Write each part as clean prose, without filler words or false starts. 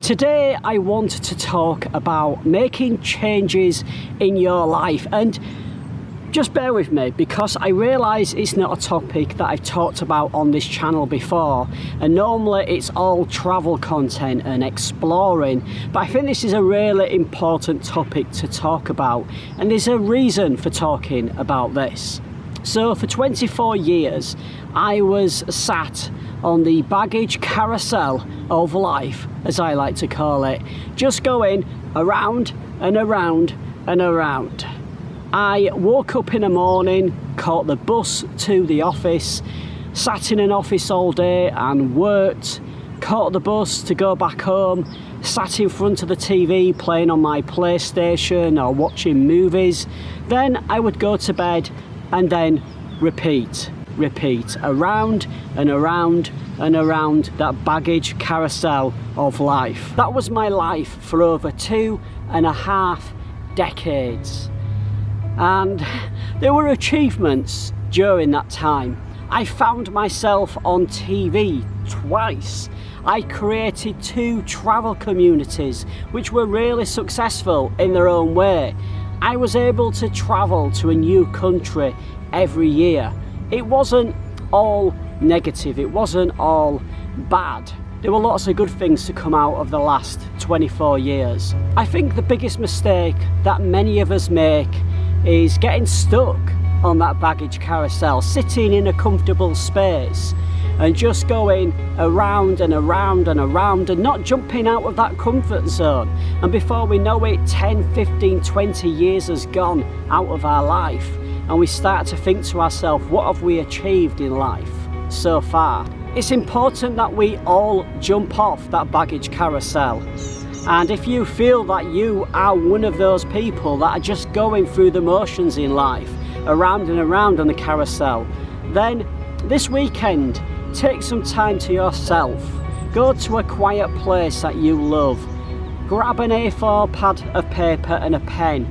Today I want to talk about making changes in your life, and just bear with me because I realise it's not a topic that I've talked about on this channel before, and normally it's all travel content and exploring, but I think this is a really important topic to talk about, and there's a reason for talking about this. So for 24 years I was sat on the baggage carousel of life, as I like to call it, just going around and around and around. I woke up in the morning, caught the bus to the office, sat in an office all day and worked, caught the bus to go back home, sat in front of the TV playing on my PlayStation or watching movies. Then I would go to bed and then repeat, around and around and around that baggage carousel of life. That was my life for over 2.5 decades. And there were achievements during that time. I found myself on TV twice. I created 2 travel communities which were really successful in their own way. I was able to travel to a new country every year. It wasn't all negative, it wasn't all bad. There were lots of good things to come out of the last 24 years. I think the biggest mistake that many of us make is getting stuck on that baggage carousel, sitting in a comfortable space and just going around and around and around and not jumping out of that comfort zone. And before we know it, 10, 15, 20 years has gone out of our life, and we start to think to ourselves, what have we achieved in life so far? It's important that we all jump off that baggage carousel. And if you feel that you are one of those people that are just going through the motions in life, around and around on the carousel, then this weekend, take some time to yourself. Go to a quiet place that you love. Grab an A4 pad of paper and a pen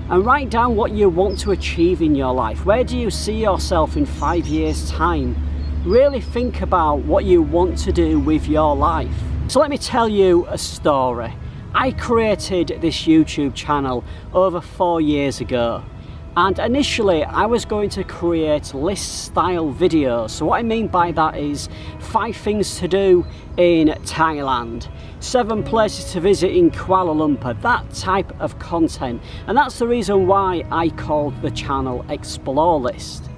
and write down what you want to achieve in your life. Where do you see yourself in 5 years' time? Really think about what you want to do with your life. So let me tell you a story. I created this YouTube channel over 4 years ago, and initially I was going to create list style videos. So what I mean by that is 5 things to do in Thailand, 7 places to visit in Kuala Lumpur, that type of content. And that's the reason why I called the channel Explore List.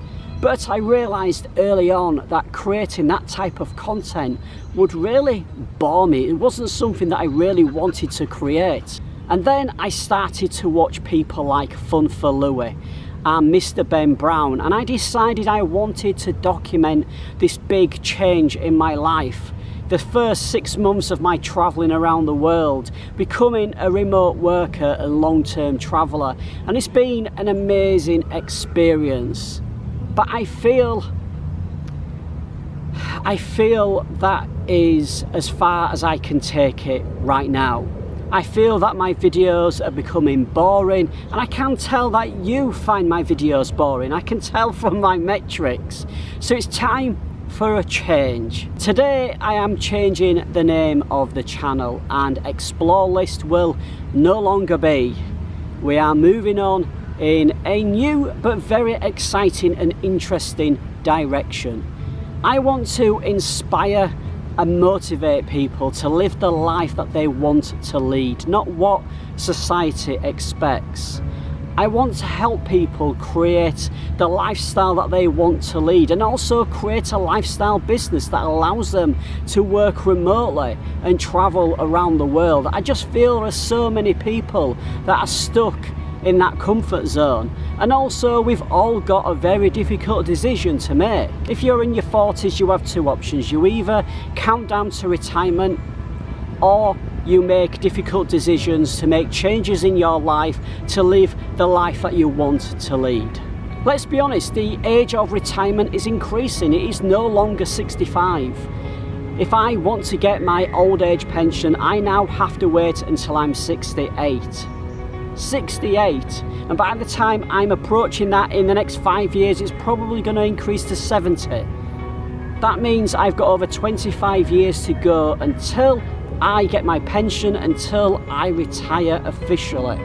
But I realised early on that creating that type of content would really bore me. It wasn't something that I really wanted to create. And then I started to watch people like Fun for Louie and Mr. Ben Brown, and I decided I wanted to document this big change in my life. The first 6 months of my travelling around the world, becoming a remote worker and long-term traveller, and it's been an amazing experience. But I feel that is as far as I can take it right now. I feel that my videos are becoming boring, and I can tell that you find my videos boring. I can tell from my metrics. So it's time for a change. Today I am changing the name of the channel, and Explore List will no longer be. We are moving on in a new but very exciting and interesting direction. I want to inspire and motivate people to live the life that they want to lead, not what society expects. I want to help people create the lifestyle that they want to lead, and also create a lifestyle business that allows them to work remotely and travel around the world. I just feel there are so many people that are stuck in that comfort zone, and also we've all got a very difficult decision to make. If you're in your 40s, you have 2 options. You either count down to retirement, or you make difficult decisions to make changes in your life to live the life that you want to lead. Let's be honest, the age of retirement is increasing. It is no longer 65. If I want to get my old age pension, I now have to wait until I'm 68. 68, and by the time I'm approaching that in the next 5 years, it's probably going to increase to 70. That means I've got over 25 years to go until I get my pension until I retire officially.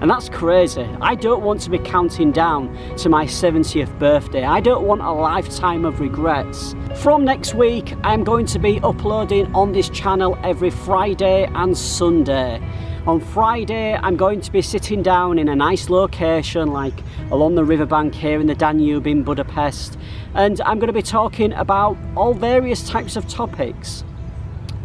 And that's crazy. I don't want to be counting down to my 70th birthday. I don't want a lifetime of regrets. From next week, I'm going to be uploading on this channel every Friday and Sunday. On Friday, I'm going to be sitting down in a nice location, like along the riverbank here in the Danube in Budapest. And I'm going to be talking about all various types of topics.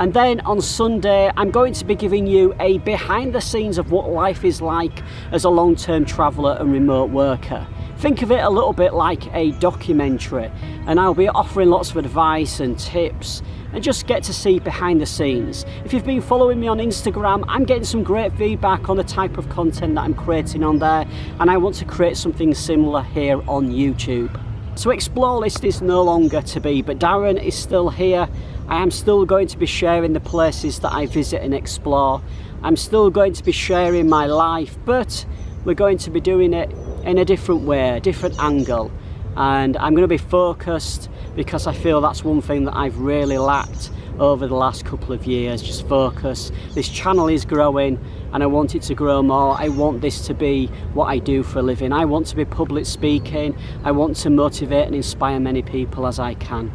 And then on Sunday, I'm going to be giving you a behind the scenes of what life is like as a long-term traveller and remote worker. Think of it a little bit like a documentary, and I'll be offering lots of advice and tips and just get to see behind the scenes. If you've been following me on Instagram, I'm getting some great feedback on the type of content that I'm creating on there, and I want to create something similar here on YouTube. So Explore List is no longer to be, but Darren is still here. I am still going to be sharing the places that I visit and explore. I'm still going to be sharing my life, but we're going to be doing it in a different way, a different angle. And I'm going to be focused, because I feel that's one thing that I've really lacked over the last couple of years, just focus. This channel is growing and I want it to grow more. I want this to be what I do for a living. I want to be public speaking. I want to motivate and inspire many people as I can.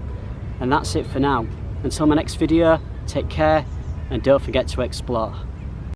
And that's it for now. Until my next video, take care and don't forget to explore.